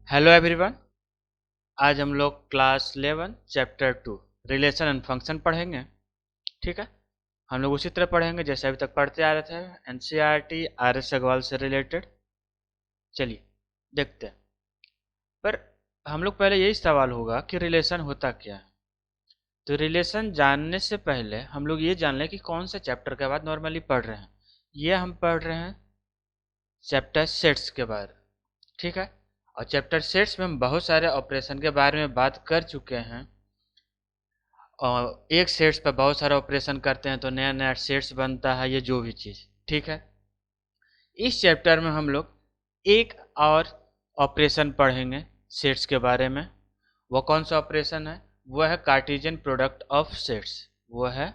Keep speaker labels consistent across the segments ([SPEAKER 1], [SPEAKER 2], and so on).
[SPEAKER 1] Hello everyone. आज हम लोग class 11 chapter 2 relation and function पढ़ेंगे। ठीक है, हम लोग उसी तरह पढ़ेंगे जैसे अभी तक पढ़ते आ रहे थे, एनसीईआरटी आर एस अग्रवाल से रिलेटेड। चलिए देखते हैं। पर हम लोग पहले यही सवाल होगा कि रिलेशन होता क्या है। तो रिलेशन जानने से पहले हम लोग ये जान लें कि कौन से चैप्टर के बाद नॉर्मली पढ़ रहे हैं। ये हम पढ़ रहे हैं चैप्टर सेट्स के बारे में। ठीक है, और चैप्टर सेट्स में हम बहुत सारे ऑपरेशन के बारे में बात कर चुके हैं। और एक सेट्स पर बहुत सारा ऑपरेशन करते हैं तो नया नया सेट्स बनता है, ये जो भी चीज़। ठीक है, इस चैप्टर में हम लोग एक और ऑपरेशन पढ़ेंगे सेट्स के बारे में। वो कौन सा ऑपरेशन है? वो है कार्टेशियन प्रोडक्ट ऑफ सेट्स। वो है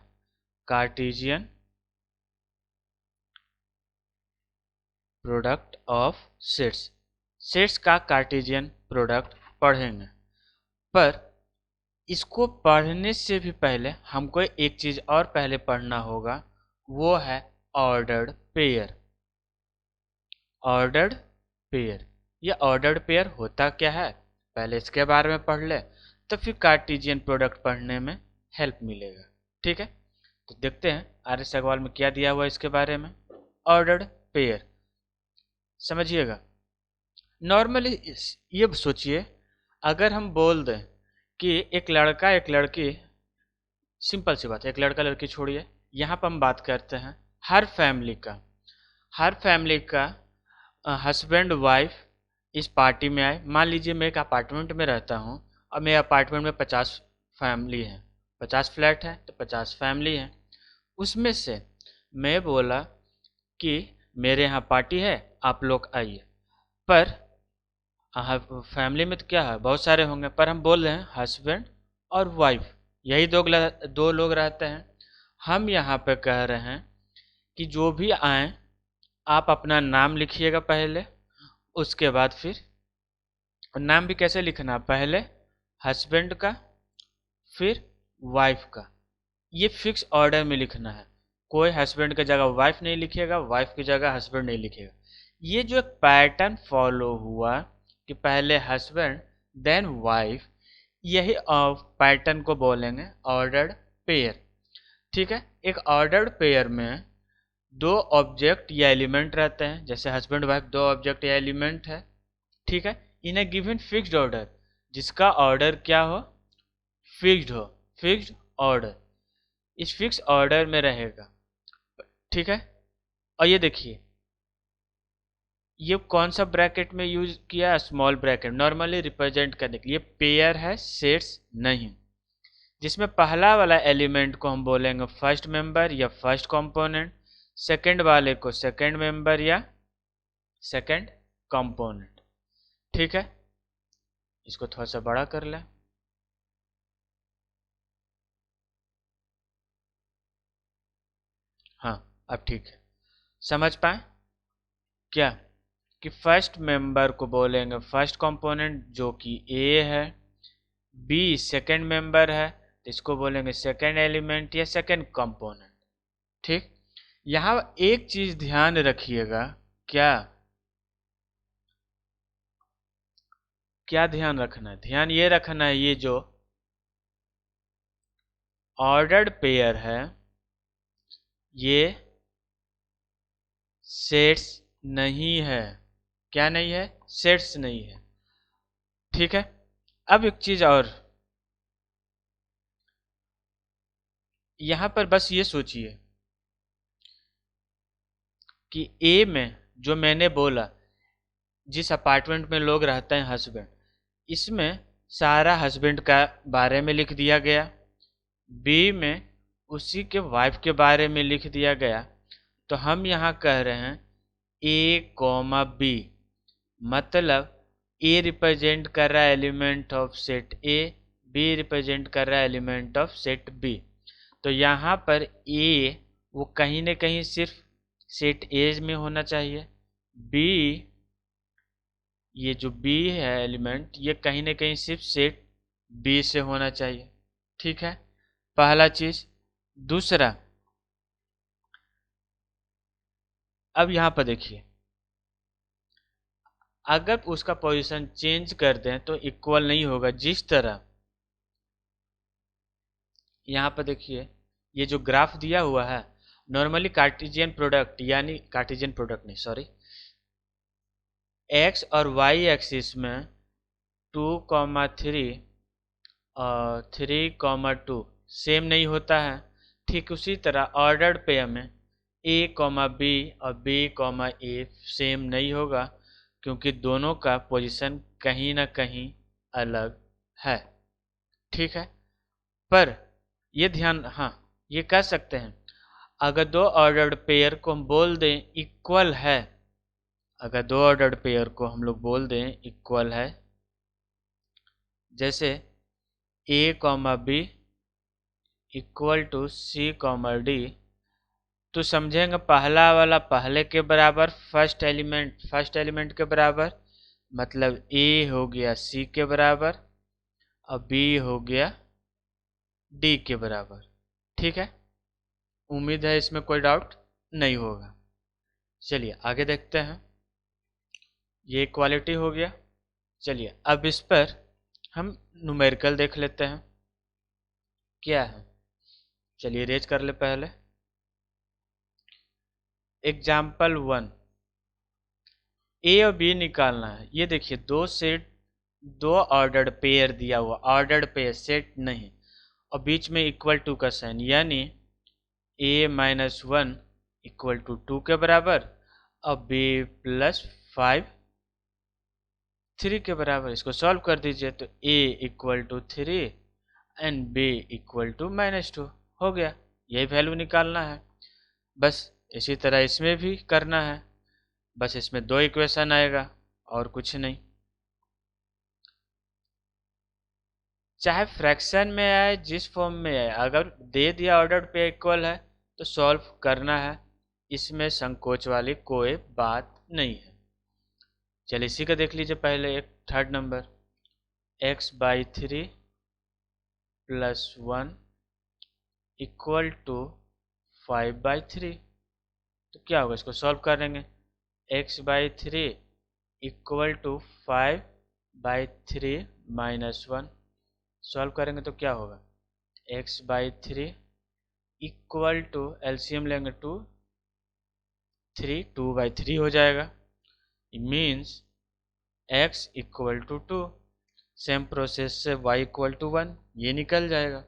[SPEAKER 1] cartesian product of sets. Sets का कार्टेशियन प्रोडक्ट पढ़ेंगे। पर इसको पढ़ने से भी पहले हमको एक चीज़ और पहले पढ़ना होगा, वो है ऑर्डर्ड पेयर। ऑर्डर्ड पेयर, ये ऑर्डर्ड पेयर होता क्या है, पहले इसके बारे में पढ़ ले तो फिर कार्टेशियन प्रोडक्ट पढ़ने में हेल्प मिलेगा। ठीक है, तो देखते हैं आर एस अग्रवाल में क्या दिया हुआ है इसके बारे में। ऑर्डर्ड पेयर समझिएगा। नॉर्मली ये सोचिए, अगर हम बोल दें कि एक लड़का एक लड़की, सिंपल सी बात है, एक लड़का लड़की छोड़िए, यहाँ पर हम बात करते हैं हर फैमिली का। हर फैमिली का हस्बैंड वाइफ इस पार्टी में आए। मान लीजिए मैं एक अपार्टमेंट में रहता हूँ और मेरे अपार्टमेंट में 50 फैमिली हैं, 50 फ्लैट हैं तो 50 फैमिली हैं। उसमें से मैं बोला कि मेरे यहाँ पार्टी है, आप लोग आइए। पर फैमिली में तो क्या है, बहुत सारे होंगे, पर हम बोल रहे हैं हस्बैंड और वाइफ, यही दो लोग रहते हैं। हम यहाँ पे कह रहे हैं कि जो भी आए आप अपना नाम लिखिएगा पहले, उसके बाद फिर नाम भी कैसे लिखना, पहले हस्बैंड का फिर वाइफ का, ये फिक्स ऑर्डर में लिखना है। कोई हस्बैंड की जगह वाइफ नहीं लिखेगा, वाइफ की जगह हस्बैंड नहीं लिखेगा। ये जो एक पैटर्न फॉलो हुआ कि पहले हस्बैंड देन वाइफ, यही पैटर्न को बोलेंगे ऑर्डर्ड पेयर। ठीक है, एक ऑर्डर्ड पेयर में दो ऑब्जेक्ट या एलिमेंट रहते हैं, जैसे हस्बैंड वाइफ दो ऑब्जेक्ट या एलिमेंट है। ठीक है, इन ए गिवन फिक्स्ड ऑर्डर, जिसका ऑर्डर क्या हो, फिक्स्ड हो, फिक्स्ड ऑर्डर, इस फिक्स ऑर्डर में रहेगा। ठीक है, और ये देखिए, ये कौन सा ब्रैकेट में यूज किया, स्मॉल ब्रैकेट, नॉर्मली रिप्रेजेंट करने के लिए। पेयर है, सेट्स नहीं, जिसमें पहला वाला एलिमेंट को हम बोलेंगे फर्स्ट मेंबर या फर्स्ट कंपोनेंट, सेकंड वाले को सेकंड मेंबर या सेकंड कंपोनेंट। ठीक है, इसको थोड़ा सा बड़ा कर लें। हाँ, अब ठीक है, समझ पाए क्या, कि फर्स्ट मेंबर को बोलेंगे फर्स्ट कंपोनेंट जो कि ए है, बी सेकंड मेंबर है तो इसको बोलेंगे सेकंड एलिमेंट या सेकंड कंपोनेंट। ठीक, यहाँ एक चीज ध्यान रखिएगा, क्या क्या ध्यान रखना है, ध्यान ये रखना है, ये जो ऑर्डर्ड पेयर है ये सेट्स नहीं है। क्या नहीं है, सेट्स नहीं है। ठीक है, अब एक चीज और, यहां पर बस ये सोचिए कि ए में जो मैंने बोला, जिस अपार्टमेंट में लोग रहते हैं हस्बैंड, इसमें सारा हस्बैंड का बारे में लिख दिया गया। बी में उसी के वाइफ के बारे में लिख दिया गया। तो हम यहाँ कह रहे हैं ए कॉमा बी, मतलब ए रिप्रेजेंट कर रहा है element of set A, B represent कर रहा है एलिमेंट ऑफ सेट बी। तो यहाँ पर ए वो कहीं न कहीं सिर्फ सेट ए में होना चाहिए, बी, ये जो बी है एलिमेंट, ये कहीं न कहीं सिर्फ सेट बी से होना चाहिए। ठीक है, पहला चीज। दूसरा, अब यहाँ पर देखिए, अगर उसका पोजीशन चेंज कर दें तो इक्वल नहीं होगा। जिस तरह यहाँ पर देखिए, ये जो ग्राफ दिया हुआ है, नॉर्मली कार्टेशियन प्रोडक्ट, यानी कार्टेशियन प्रोडक्ट नहीं, सॉरी, एक्स और वाई एक्सिस में 2,3 और 3,2 सेम नहीं होता है। ठीक उसी तरह ऑर्डर्ड पेयर में A, B और B, A सेम नहीं होगा, क्योंकि दोनों का पोजीशन कहीं ना कहीं अलग है। ठीक है, पर ये ध्यान, हाँ, ये कह सकते हैं अगर दो ऑर्डर्ड पेयर को हम बोल दें इक्वल है, अगर दो ऑर्डर्ड पेयर को हम लोग बोल दें इक्वल है, जैसे A, B equal to C, D, तो समझेंगे पहला वाला पहले के बराबर, फर्स्ट एलिमेंट के बराबर, मतलब A हो गया C के बराबर और B हो गया D के बराबर। ठीक है, उम्मीद है इसमें कोई डाउट नहीं होगा। चलिए आगे देखते हैं। ये इक्वालिटी हो गया। चलिए अब इस पर हम न्यूमेरिकल देख लेते हैं क्या है। चलिए रेज कर ले पहले। एग्जाम्पल 1, ए और बी निकालना है। ये देखिए दो ऑर्डर्ड पेयर दिया हुआ, ऑर्डर्ड पेयर सेट नहीं, और बीच में इक्वल टू का साइन, यानी A-1 इक्वल टू 2 के बराबर और B+5 3 के बराबर। इसको सॉल्व कर दीजिए तो A equal to 3 and B equal to -2 हो गया। यही वैल्यू निकालना है। बस इसी तरह इसमें भी करना है, बस इसमें दो इक्वेशन आएगा और कुछ नहीं। चाहे फ्रैक्शन में आए, जिस फॉर्म में आए, अगर दे दिया ऑर्डर पे इक्वल है तो सॉल्व करना है, इसमें संकोच वाली कोई बात नहीं है। चलिए इसी का देख लीजिए पहले, एक third number, x/3 + 1 equal to 5/3। तो क्या होगा, इसको सॉल्व करेंगे, x/3 इक्वल टू 5/3 -1। सॉल्व करेंगे तो क्या होगा, x/3 इक्वल टू, एलसीएम लेंगे 2, 3 2/3 हो जाएगा। Means x equal to 2। Same process से y इक्वल टू 1, ये निकल जाएगा।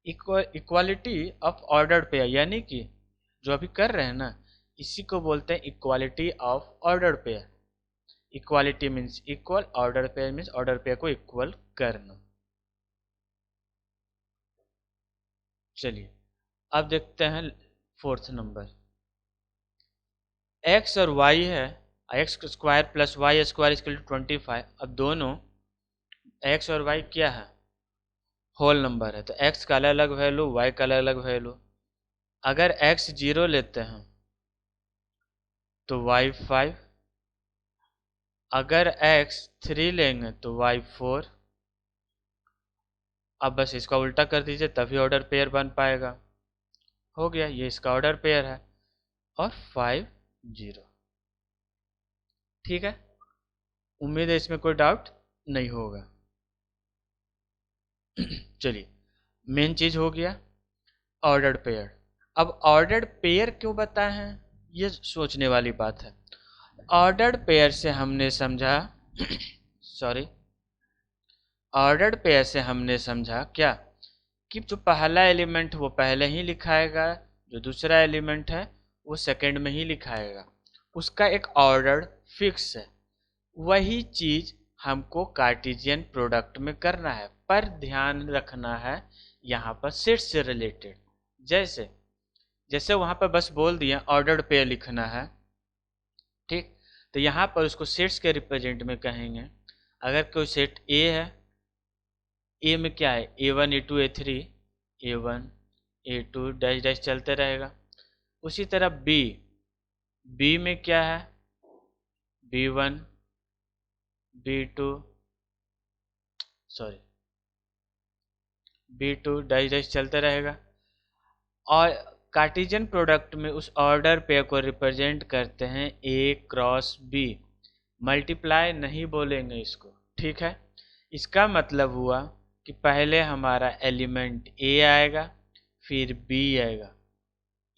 [SPEAKER 1] इक्वालिटी ऑफ ऑर्डर्ड पेयर, यानी कि जो अभी कर रहे हैं ना, इसी को बोलते हैं equality of ordered pair. Equality means equal, order pair means order pair को इक्वल करना। चलिए अब देखते हैं फोर्थ नंबर, x और y है, x² + y² = 25। अब दोनों x और y क्या है, होल नंबर है, तो x का अलग अलग वैल्यू, y का अलग अलग वैल्यू। अगर x 0 लेते हैं तो y 5, अगर x 3 लेंगे तो y 4। अब बस इसका उल्टा कर दीजिए तभी ऑर्डर पेयर बन पाएगा। हो गया, ये इसका ऑर्डर पेयर है, और 5 0। ठीक है, उम्मीद है इसमें कोई डाउट नहीं होगा। चलिए मेन चीज हो गया ऑर्डर्ड पेयर। अब ऑर्डर्ड पेयर क्यों बताए हैं, ये सोचने वाली बात है। ऑर्डर्ड पेयर से हमने समझा सॉरी, ऑर्डर्ड पेयर से हमने समझा क्या, कि जो पहला एलिमेंट वो पहले ही लिखाएगा, जो दूसरा एलिमेंट है वो सेकंड में ही लिखाएगा, उसका एक ऑर्डर फिक्स है। वही चीज हमको कार्टेशियन प्रोडक्ट में करना है, पर ध्यान रखना है यहाँ पर सेट से रिलेटेड। जैसे जैसे वहाँ पर बस बोल दिया ऑर्डर्ड पेयर लिखना है, ठीक, तो यहाँ पर उसको सेट्स के रिप्रेजेंट में कहेंगे। अगर कोई सेट ए है, ए में क्या है, A1 A2 A3, A1 A2 dash dash चलते रहेगा। उसी तरह बी में क्या है, B1 B2 sorry B2 dash dash चलते रहेगा। और कार्टेशियन प्रोडक्ट में उस ऑर्डर पेयर को रिप्रेजेंट करते हैं A क्रॉस B, मल्टीप्लाई नहीं बोलेंगे इसको, ठीक है। इसका मतलब हुआ कि पहले हमारा एलिमेंट ए आएगा, फिर बी आएगा।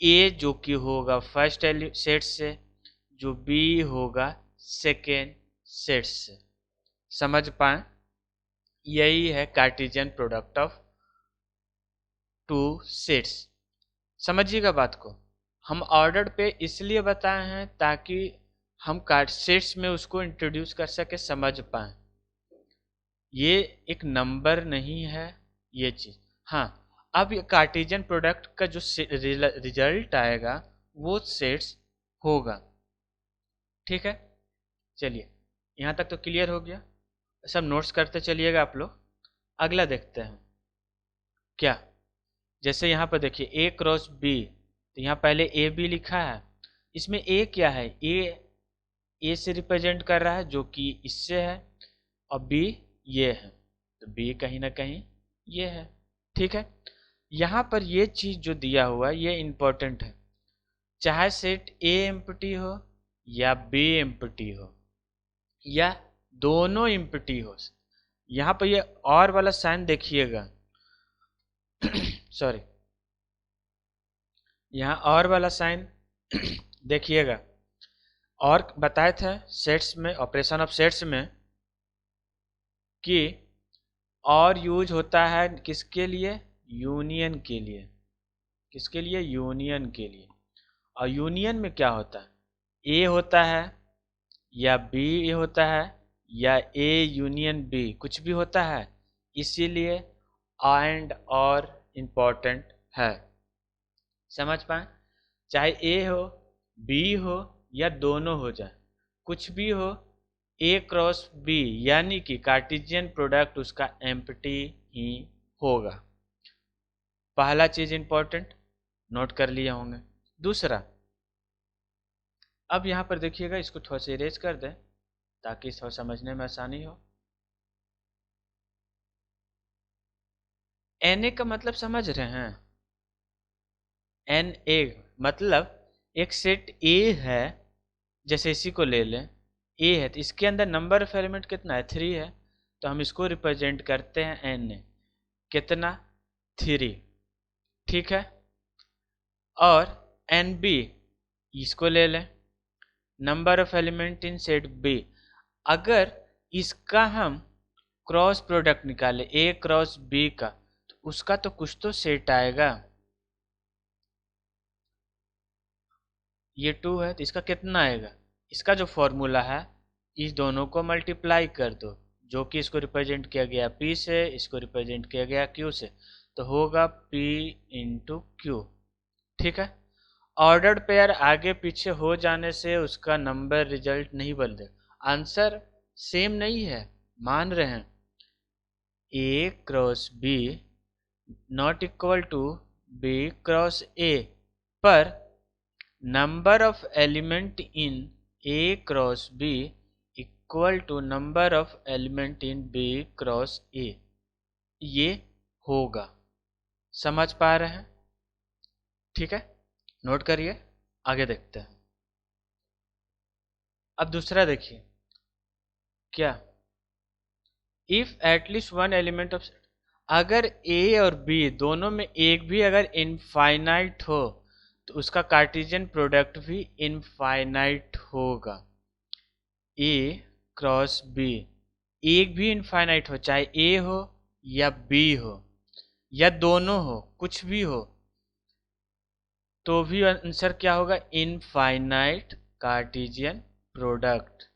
[SPEAKER 1] ए जो कि होगा फर्स्ट सेट से, जो बी होगा सेकेंड सेट से। समझ पाए? यही है cartesian product of two sets. समझिएगा बात को। हम ऑर्डर पे इसलिए बताए हैं ताकि हम कार्ड सेट्स में उसको इंट्रोड्यूस कर सके, समझ पाए। ये एक नंबर नहीं है ये चीज़। हाँ, अब ये कार्टेशियन प्रोडक्ट का जो रिजल्ट आएगा वो सेट्स होगा, ठीक है। चलिए, यहाँ तक तो क्लियर हो गया। सब नोट्स करते चलिएगा आप लोग। अगला देखते हैं क्या। जैसे यहाँ पर देखिए ए क्रॉस बी, तो यहाँ पहले ए बी लिखा है। इसमें ए क्या है? ए से रिप्रेजेंट कर रहा है जो कि इससे है, और बी ये है, तो बी कहीं ना कहीं ये है, ठीक है। यहाँ पर ये चीज़ जो दिया हुआ है ये इम्पोर्टेंट है। चाहे सेट ए एम्प्टी हो या बी एम्प्टी हो या दोनों एम्प्टी हो, यहाँ पर ये और वाला साइन देखिएगा सॉरी, यहाँ और वाला साइन देखिएगा। और बताए थे सेट्स में, ऑपरेशन ऑफ सेट्स में, कि और यूज होता है किसके लिए? यूनियन के लिए। किसके लिए? यूनियन के लिए। और यूनियन में क्या होता है? ए होता है या बी होता है या ए यूनियन बी, कुछ भी होता है। इसीलिए एंड और इम्पोर्टेंट है। समझ पाए? चाहे ए हो, बी हो या दोनों हो जाए, कुछ भी हो, ए क्रॉस बी यानी कि कार्टेशियन प्रोडक्ट उसका एम्प्टी ही होगा। पहला चीज इंपॉर्टेंट नोट कर लिए होंगे। दूसरा, अब यहाँ पर देखिएगा, इसको थोड़ा सा इरेज कर दें ताकि थोड़ा समझने में आसानी हो। एन ए का मतलब समझ रहे हैं? एन ए मतलब एक सेट ए है, जैसे इसी को ले लें, ए है तो इसके अंदर नंबर ऑफ एलिमेंट कितना है? 3 है, तो हम इसको रिप्रेजेंट करते हैं एन ए, कितना? 3, ठीक है। और एन बी, इसको ले लें, number of element in set B. अगर इसका हम क्रॉस प्रोडक्ट निकाले ए क्रॉस बी का, तो उसका तो कुछ तो सेट आएगा। ये 2 है तो इसका कितना आएगा? इसका जो फॉर्मूला है, इस दोनों को मल्टीप्लाई कर दो, जो कि इसको रिप्रेजेंट किया गया P से, इसको रिप्रेजेंट किया गया Q से, तो होगा P इंटू क्यू, ठीक है। ऑर्डर्ड पेयर आगे पीछे हो जाने से उसका नंबर रिजल्ट नहीं बदलेगा, आंसर सेम नहीं है, मान रहे हैं। A cross B not equal to B cross A, पर number of element in A cross B equal to number of element in B cross A, ये होगा। समझ पा रहे हैं? ठीक है, नोट करिए, आगे देखते हैं। अब दूसरा देखिए क्या, if at least one element of, अगर ए और बी दोनों में एक भी अगर इनफाइनाइट हो तो उसका कार्टेशियन प्रोडक्ट भी इनफाइनाइट होगा। ए क्रॉस बी एक भी इनफाइनाइट हो, चाहे ए हो या बी हो या दोनों हो, कुछ भी हो, तो भी आंसर क्या होगा? Infinite Cartesian product.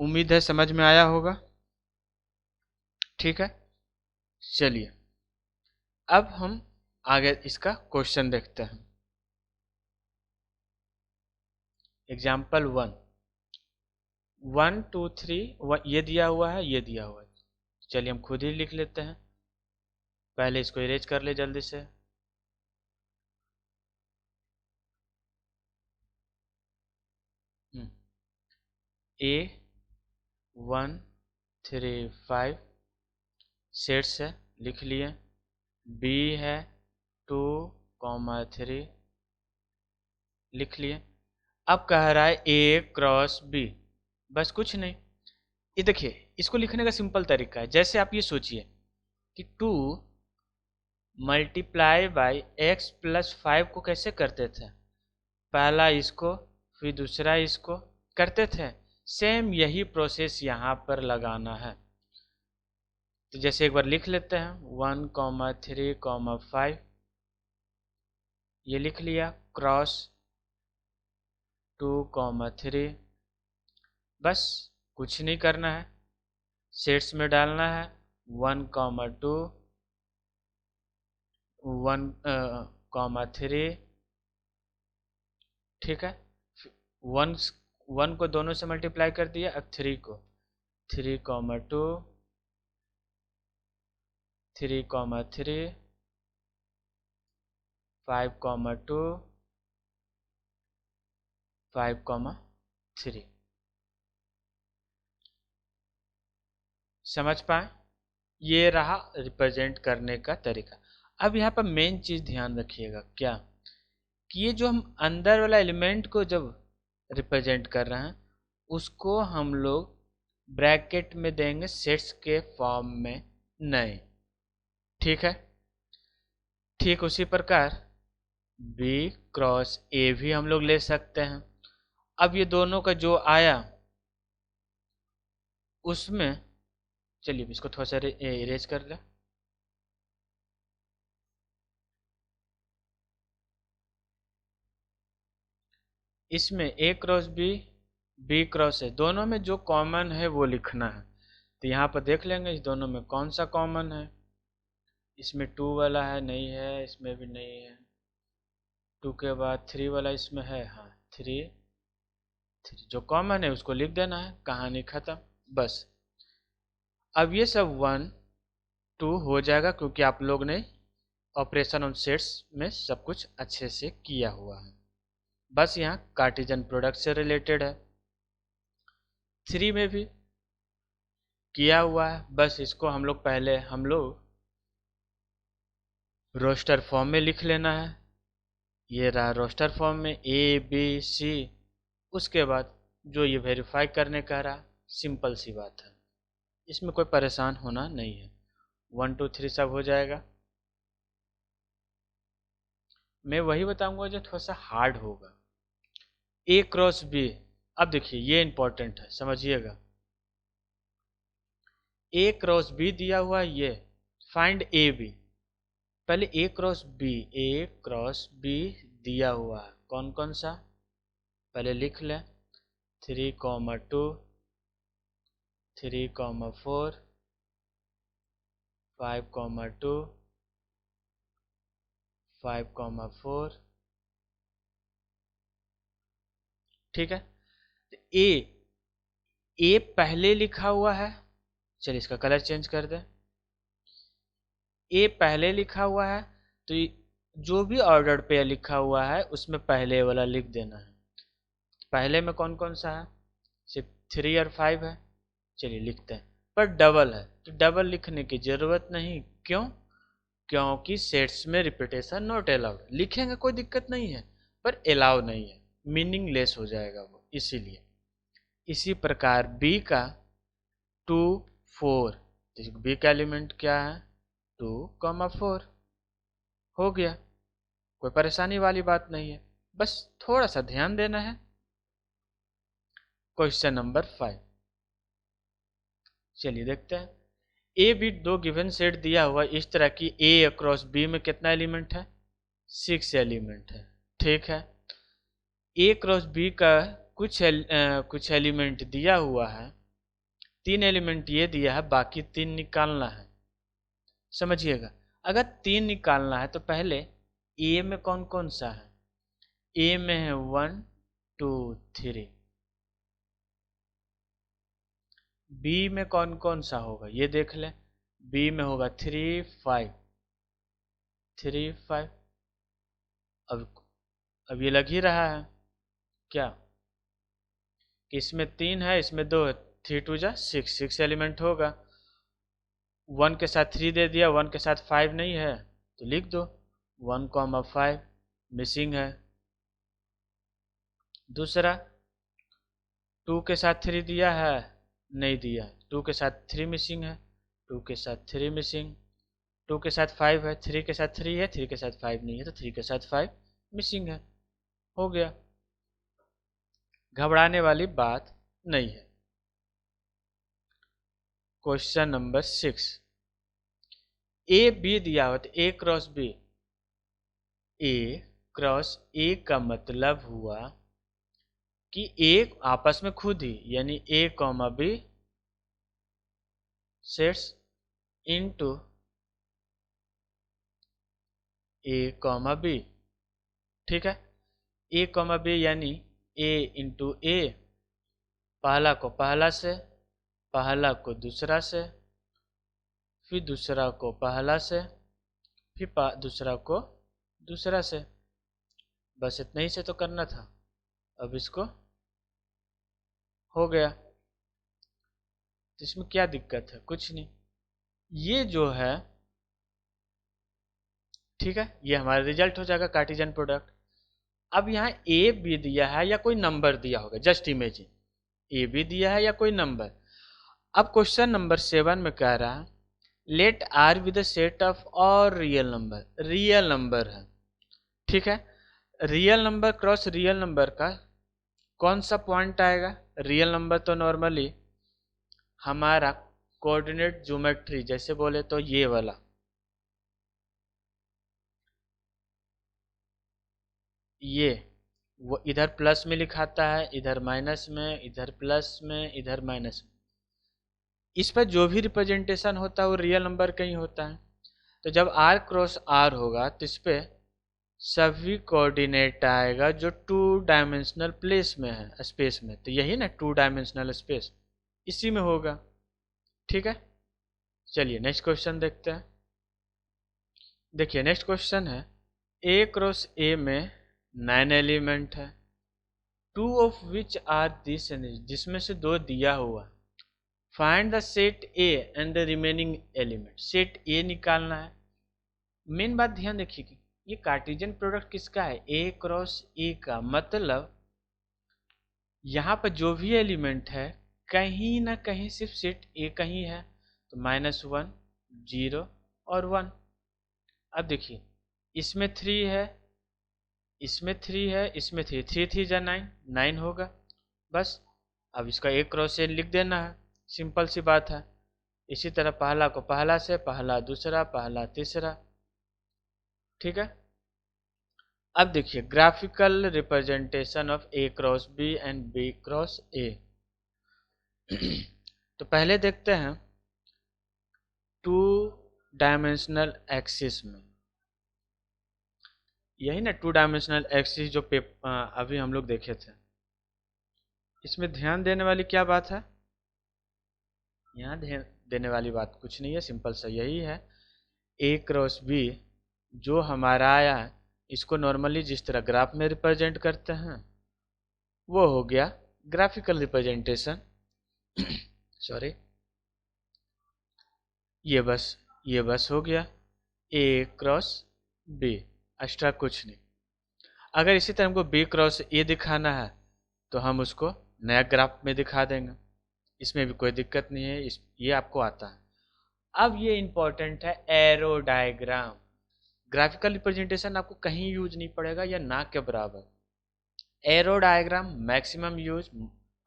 [SPEAKER 1] उम्मीद है समझ में आया होगा, ठीक है। चलिए, अब हम आगे इसका क्वेश्चन देखते हैं। एग्जाम्पल 1, 1 2 3 ये दिया हुआ है, ये दिया हुआ है। चलिए हम खुद ही लिख लेते हैं, पहले इसको इरेज कर ले जल्दी से। ए 1 3 5 सेट्स है, लिख लिए। बी है 2 3 लिख लिए। अब कह रहा है ए क्रॉस बी, बस कुछ नहीं। ये देखिए, इसको लिखने का सिंपल तरीका है। जैसे आप ये सोचिए कि 2 मल्टीप्लाई बाई एक्स प्लस 5 को कैसे करते थे, पहला इसको फिर दूसरा इसको करते थे। सेम यही प्रोसेस यहाँ पर लगाना है। तो जैसे एक बार लिख लेते हैं 1,3,5, ये लिख लिया, क्रॉस 2,3। बस कुछ नहीं करना है, सेट्स में डालना है 1,2, 1,3। ठीक है, वन वन को दोनों से मल्टीप्लाई कर दिया, अब 3 को 3,2, 3,3, 5,2, 5,3। समझ पाए? ये रहा रिप्रेजेंट करने का तरीका। अब यहाँ पर मेन चीज ध्यान रखिएगा, क्या कि ये जो हम अंदर वाला एलिमेंट को जब रिप्रेजेंट कर रहे हैं, उसको हम लोग ब्रैकेट में देंगे सेट्स के फॉर्म में नहीं। ठीक है, ठीक उसी प्रकार बी क्रॉस ए भी हम लोग ले सकते हैं। अब ये दोनों का जो आया उसमें, चलिए इसको थोड़ा सा इरेज कर ले। इसमें ए क्रॉस बी, बी क्रॉस है, दोनों में जो कॉमन है वो लिखना है। तो यहाँ पर देख लेंगे इस दोनों में कौन सा कॉमन है। इसमें 2 वाला है, नहीं है, इसमें भी नहीं है। 2 के बाद 3 वाला इसमें है, हाँ 3, जो कॉमन है उसको लिख देना है, कहानी खत्म। बस अब ये सब 1 2 हो जाएगा, क्योंकि आप लोग ने ऑपरेशन ऑन सेट्स में सब कुछ अच्छे से किया हुआ है। बस यहाँ कार्टेशियन प्रोडक्ट से रिलेटेड है, 3 में भी किया हुआ है। बस इसको हम लोग रोस्टर फॉर्म में लिख लेना है। ये रहा रोस्टर फॉर्म में ए बी सी। उसके बाद जो ये वेरीफाई करने का रहा, सिंपल सी बात है, इसमें कोई परेशान होना नहीं है। 1 2 3 सब हो जाएगा। मैं वही बताऊंगा जो थोड़ा सा हार्ड होगा, ए क्रॉस बी। अब देखिए ये इंपॉर्टेंट है, समझिएगा। ए क्रॉस बी दिया हुआ है, ये फाइंड ए बी। पहले A cross B, A cross B दिया हुआ है, कौन कौन सा पहले लिख लें। 3,2, 3,4, 5,2, 5,4। ठीक है, ए ए पहले लिखा हुआ है, चलिए इसका कलर चेंज कर दें। ए पहले लिखा हुआ है, तो जो भी ऑर्डर पे लिखा हुआ है उसमें पहले वाला लिख देना है। पहले में कौन कौन सा है, सिर्फ 3 और 5 है, चलिए लिखते हैं। पर डबल है तो डबल लिखने की जरूरत नहीं, क्यों? क्योंकि सेट्स में रिपीटेशन नॉट अलाउड, लिखेंगे कोई दिक्कत नहीं है, पर अलाउ नहीं है, मीनिंगलेस हो जाएगा वो, इसीलिए। इसी प्रकार बी का 2 4, बी का एलिमेंट क्या है 2,4, हो गया, कोई परेशानी वाली बात नहीं है। बस थोड़ा सा ध्यान देना है। क्वेश्चन नंबर 5, चलिए देखते हैं। ए बी दो गिवन सेट दिया हुआ इस तरह की, ए अक्रॉस बी में कितना एलिमेंट है 6 एलिमेंट है। ठीक है, ए क्रॉस बी का कुछ एलिमेंट दिया हुआ है, 3 एलिमेंट ये दिया है, बाकी 3 निकालना है। समझिएगा, अगर 3 निकालना है तो पहले ए में कौन कौन सा है, ए में है 1 2 3, बी में कौन कौन सा होगा ये देख लें। बी में होगा 3 5, 3 5। अब ये लग ही रहा है क्या कि इसमें 3 है, इसमें 2 है, 3 2 जा 6, 6 एलिमेंट होगा। 1 के साथ 3 दे दिया, 1 के साथ 5 नहीं है तो लिख दो 1,5 मिसिंग है। दूसरा 2 के साथ 3 दिया है, नहीं दिया। 2 के साथ 3 मिसिंग है, 2 के साथ 3 मिसिंग। 2 के साथ 5 है, 3 के साथ 3 है, 3 के साथ 5 नहीं है, तो 3 के साथ 5 मिसिंग है। हो गया, घबराने वाली बात नहीं है। क्वेश्चन नंबर 6, ए बी दिया हो तो A cross B. A cross A का मतलब हुआ कि ए आपस में खुद ही, यानी ए कॉमा बी सेट्स इनटू ए कॉमा बी। ठीक है, ए कॉमा बी यानी ए इंटू ए, पहला को पहला से, पहला को दूसरा से, फिर दूसरा को पहला से, फिर दूसरा को दूसरा से। बस इतना ही से तो करना था। अब इसको हो गया, तो इसमें क्या दिक्कत है? कुछ नहीं। ये जो है, ठीक है, ये हमारा रिजल्ट हो जाएगा कार्टेशियन प्रोडक्ट। अब यहाँ ए बी दिया है या कोई नंबर दिया होगा, जस्ट इमेजिन ए बी दिया है या कोई नंबर। अब क्वेश्चन नंबर 7 में कह रहा है let R with the set of all real number. Real number है, ठीक है। Real number cross real number का कौन सा पॉइंट आएगा? रियल नंबर तो नॉर्मली हमारा कोऑर्डिनेट ज्योमेट्री जैसे बोले तो ये वाला, ये वो इधर प्लस में लिखाता है, इधर माइनस में, इधर प्लस में, इधर माइनस में। इस पर जो भी रिप्रेजेंटेशन होता है वो रियल नंबर का ही होता है। तो जब r क्रॉस r होगा तो इस पे सभी कोऑर्डिनेट आएगा जो 2 डायमेंशनल प्लेस में है, स्पेस में। तो यही ना 2 डायमेंशनल स्पेस, इसी में होगा। ठीक है, चलिए नेक्स्ट क्वेश्चन देखते हैं। देखिए नेक्स्ट क्वेश्चन है ए क्रॉस ए में 9 एलिमेंट है, 2 ऑफ विच आर दिस, जिसमें से 2 दिया हुआ। Find the set A and the remaining element. Set ए निकालना है। मेन बात ध्यान देखिए कि ये कार्टेशियन प्रोडक्ट किसका है? ए क्रॉस ए का। मतलब यहाँ पर जो भी एलिमेंट है कहीं ना कहीं सिर्फ सेट ए का ही है। तो -1, 0 और 1। अब देखिए इसमें 3 है, इसमें 3 है, इसमें 3, 3 3 जा 9, 9 होगा बस। अब इसका ए क्रॉस ए लिख देना है, सिंपल सी बात है। इसी तरह पहला को पहला से, पहला दूसरा, पहला तीसरा। ठीक है, अब देखिए graphical representation of A cross B and B cross A. तो पहले देखते हैं 2 डायमेंशनल एक्सिस में, यही ना 2 डायमेंशनल एक्सिस जो अभी हम लोग देखे थे। इसमें ध्यान देने वाली क्या बात है? यहाँ ध्यान देने वाली बात कुछ नहीं है, सिंपल सा यही है। ए क्रॉस बी जो हमारा आया है, इसको नॉर्मली जिस तरह ग्राफ में रिप्रेजेंट करते हैं वो हो गया ग्राफिकल रिप्रेजेंटेशन। सॉरी, ये बस हो गया ए क्रॉस बी, एक्स्ट्रा कुछ नहीं। अगर इसी तरह हमको बी क्रॉस ए दिखाना है तो हम उसको नया ग्राफ में दिखा देंगे, इसमें भी कोई दिक्कत नहीं है, ये आपको आता है। अब ये इंपॉर्टेंट है एरो डायग्राम। ग्राफिकल रिप्रेजेंटेशन आपको कहीं यूज नहीं पड़ेगा या ना के बराबर। एरो डायग्राम मैक्सिमम यूज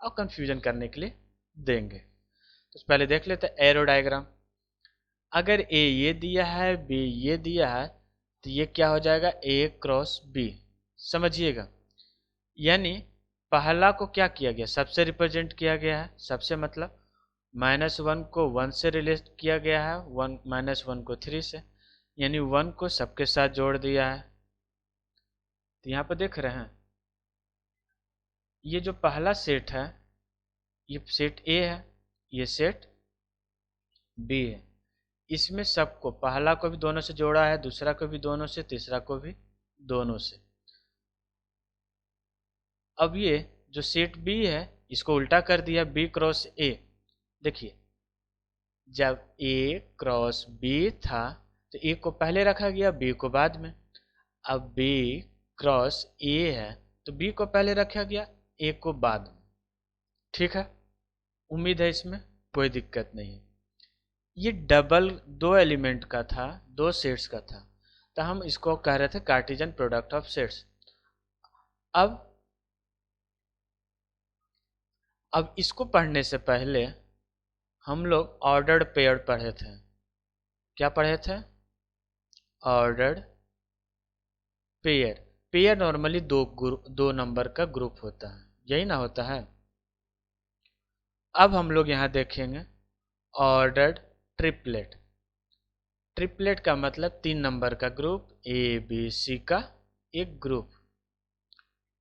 [SPEAKER 1] और कंफ्यूजन करने के लिए देंगे। तो पहले देख लेते हैं एरो डायग्राम। अगर ए ये दिया है, बी ये दिया है, तो ये क्या हो जाएगा? ए क्रॉस बी। समझिएगा, यानी पहला को क्या किया गया? सबसे रिप्रेजेंट किया गया है। सबसे मतलब -1 को 1 से रिलेट किया गया है, -1 को 3 से, यानी 1 को सबके साथ जोड़ दिया है। तो यहाँ पर देख रहे हैं ये जो पहला सेट है ये सेट ए है, ये सेट बी है। इसमें सबको, पहला को भी दोनों से जोड़ा है, दूसरा को भी दोनों से, तीसरा को भी दोनों से। अब ये जो सेट बी है इसको उल्टा कर दिया, बी क्रॉस ए। देखिए जब ए क्रॉस बी था तो ए को पहले रखा गया, बी को बाद में। अब बी क्रॉस ए है तो बी को पहले रखा गया, ए को बाद में। ठीक है, उम्मीद है इसमें कोई दिक्कत नहीं है। ये डबल दो एलिमेंट का था, दो सेट्स का था, तो हम इसको कह रहे थे कार्टेशियन प्रोडक्ट ऑफ सेट्स। अब इसको पढ़ने से पहले हम लोग ऑर्डर्ड पेयर पढ़े थे। क्या पढ़े थे? Ordered pair. पेयर नॉर्मली दो नंबर का ग्रुप होता है, यही ना होता है। अब हम लोग यहाँ देखेंगे ऑर्डर्ड ट्रिपलेट। ट्रिपलेट का मतलब 3 नंबर का ग्रुप, ए बी सी का एक ग्रुप।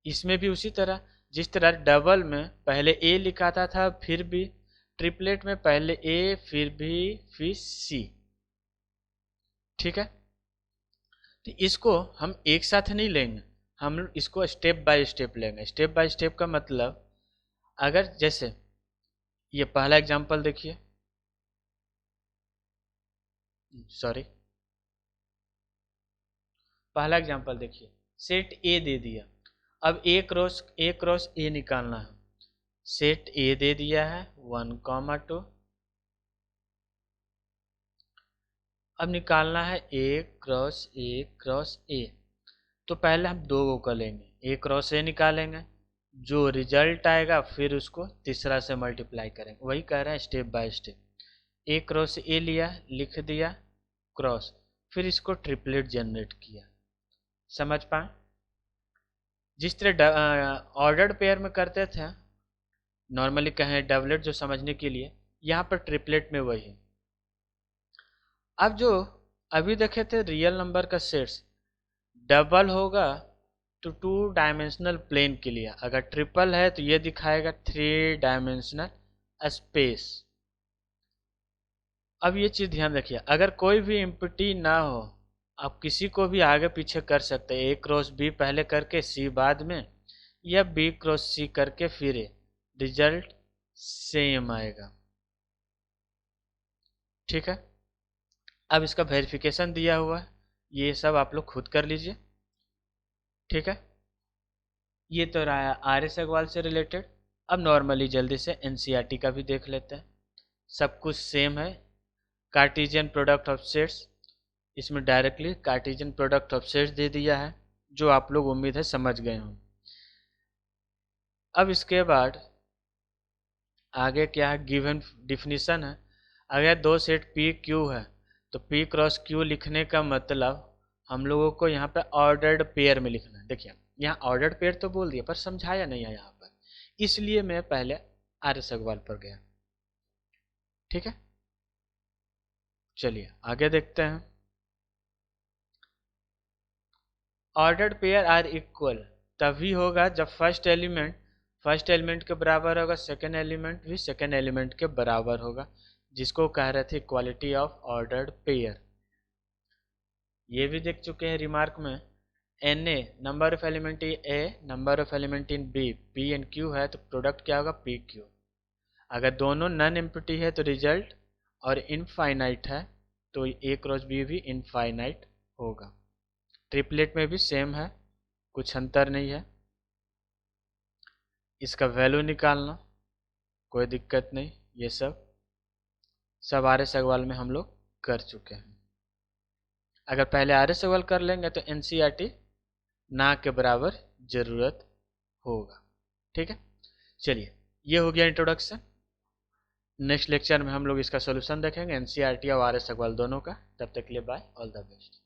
[SPEAKER 1] इसमें भी उसी तरह, जिस तरह डबल में पहले ए लिखाता था फिर भी, ट्रिपलेट में पहले ए फिर भी फिर सी। ठीक है, तो इसको हम एक साथ नहीं लेंगे, हम इसको स्टेप बाय स्टेप लेंगे। स्टेप बाय स्टेप का मतलब, अगर जैसे ये पहला एग्जांपल देखिए, सॉरी, पहला एग्जांपल देखिए, सेट ए दे दिया। अब ए क्रॉस ए निकालना है। सेट ए दे दिया है 1,2। अब निकालना है ए क्रॉस ए। तो पहले हम दो को लेंगे, ए क्रॉस ए निकालेंगे, जो रिजल्ट आएगा फिर उसको तीसरा से मल्टीप्लाई करेंगे। वही कह रहे हैं step by step. A cross ए लिया, लिख दिया क्रॉस, फिर इसको ट्रिपलेट जनरेट किया। समझ पाए? जिस तरह ऑर्डर्ड पेयर में करते थे, नॉर्मली कहें डबलेट जो समझने के लिए, यहाँ पर ट्रिपलेट में वही है। अब जो अभी देखे थे रियल नंबर का सेट्स, डबल होगा तो 2 डायमेंशनल प्लेन के लिए, अगर ट्रिपल है तो ये दिखाएगा 3 डायमेंशनल स्पेस। अब ये चीज़ ध्यान रखिए, अगर कोई भी एम्प्टी ना हो, आप किसी को भी आगे पीछे कर सकते हैं, ए क्रॉस बी पहले करके सी बाद में, या बी क्रॉस सी करके फिर ए, रिजल्ट सेम आएगा। ठीक है, अब इसका वेरिफिकेशन दिया हुआ है, ये सब आप लोग खुद कर लीजिए। ठीक है, ये तो रहा आर एस अग्रवाल से रिलेटेड। अब नॉर्मली जल्दी से एनसीईआरटी का भी देख लेते हैं। सब कुछ सेम है। कार्टेशियन प्रोडक्ट ऑफ सेट्स, इसमें directly cartesian product of sets दे दिया है, जो आप लोग उम्मीद है समझ गए हों। अब इसके बाद आगे क्या है, गिवन डिफिनीशन है। अगर दो सेट पी क्यू है तो पी क्रॉस क्यू लिखने का मतलब हम लोगों को यहाँ पे ऑर्डर्ड पेयर में लिखना है। देखिए यहाँ ऑर्डर्ड पेयर तो बोल दिया पर समझाया नहीं है यहाँ पर, इसलिए मैं पहले आर एस अग्रवाल पर गया। ठीक है, चलिए आगे देखते हैं। ऑर्डर्ड पेयर आर इक्वल तभी होगा जब फर्स्ट एलिमेंट के बराबर होगा, सेकेंड एलिमेंट भी सेकेंड एलिमेंट के बराबर होगा, जिसको कह रहे थे इक्वालिटी ऑफ ऑर्डर्ड पेयर। ये भी देख चुके हैं रिमार्क में, n A number of element in A, number of element in B, P and Q है तो प्रोडक्ट क्या होगा, पी क्यू। अगर दोनों नन एम्प्टी है तो रिजल्ट, और इनफाइनाइट है तो ए क्रॉस बी भी इनफाइनाइट होगा। ट्रिपलेट में भी सेम है, कुछ अंतर नहीं है। इसका वैल्यू निकालना कोई दिक्कत नहीं, ये सब आर एस अग्रवाल में हम लोग कर चुके हैं। अगर पहले आर एस अग्रवाल कर लेंगे तो एनसीईआरटी ना के बराबर जरूरत होगा। ठीक है, चलिए ये हो गया इंट्रोडक्शन। नेक्स्ट लेक्चर में हम लोग इसका सोल्यूशन देखेंगे, एनसीईआरटी और आर एस अग्रवाल दोनों का। तब तक के लिए बाय, ऑल द बेस्ट।